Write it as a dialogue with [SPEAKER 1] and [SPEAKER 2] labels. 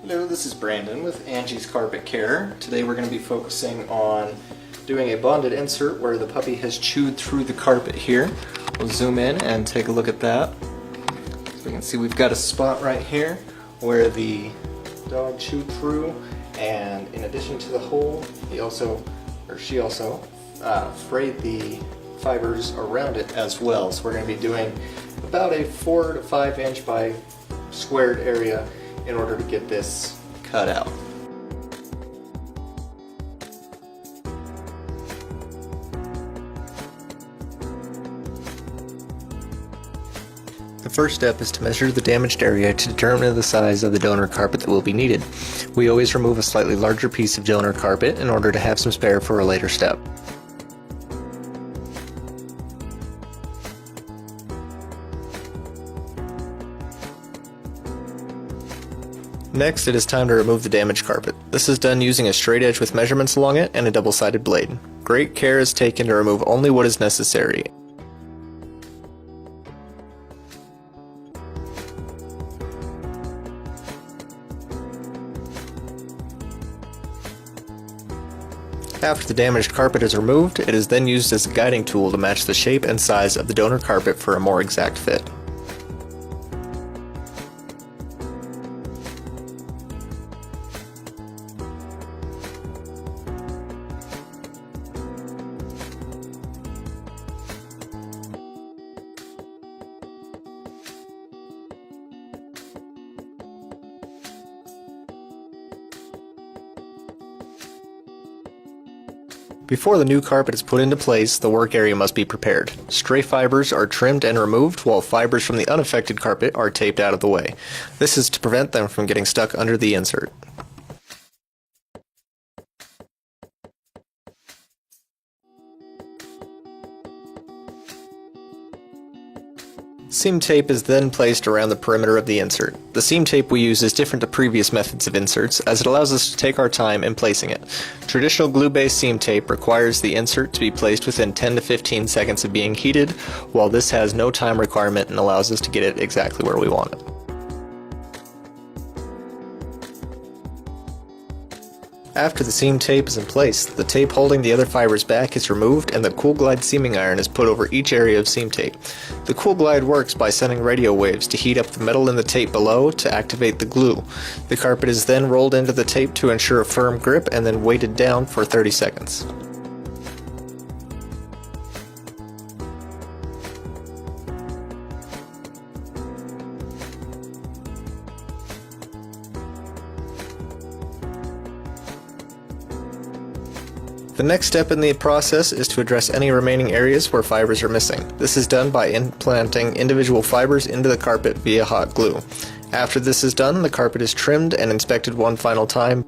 [SPEAKER 1] Hello, this is Brandon with Angie's Carpet Care. Today we're going to be focusing on doing a bonded insert where the puppy has chewed through the carpet here. We'll zoom in and take a look at that. So we can see we've got a spot right here where the dog chewed through, and in addition to the hole, she also frayed the fibers around it as well. So we're going to be doing about a 4 to 5 inch by squared area in order to get this cut out. The first step is to measure the damaged area to determine the size of the donor carpet that will be needed. We always remove a slightly larger piece of donor carpet in order to have some spare for a later step. Next, it is time to remove the damaged carpet. This is done using a straight edge with measurements along it and a double-sided blade. Great care is taken to remove only what is necessary. After the damaged carpet is removed, it is then used as a guiding tool to match the shape and size of the donor carpet for a more exact fit. Before the new carpet is put into place, the work area must be prepared. Stray fibers are trimmed and removed, while fibers from the unaffected carpet are taped out of the way. This is to prevent them from getting stuck under the insert. Seam tape is then placed around the perimeter of the insert. The seam tape we use is different to previous methods of inserts, as it allows us to take our time in placing it. Traditional glue-based seam tape requires the insert to be placed within 10 to 15 seconds of being heated, while this has no time requirement and allows us to get it exactly where we want it. After the seam tape is in place, the tape holding the other fibers back is removed and the Cool Glide seaming iron is put over each area of seam tape. The Cool Glide works by sending radio waves to heat up the metal in the tape below to activate the glue. The carpet is then rolled into the tape to ensure a firm grip and then weighted down for 30 seconds. The next step in the process is to address any remaining areas where fibers are missing. This is done by implanting individual fibers into the carpet via hot glue. After this is done, the carpet is trimmed and inspected one final time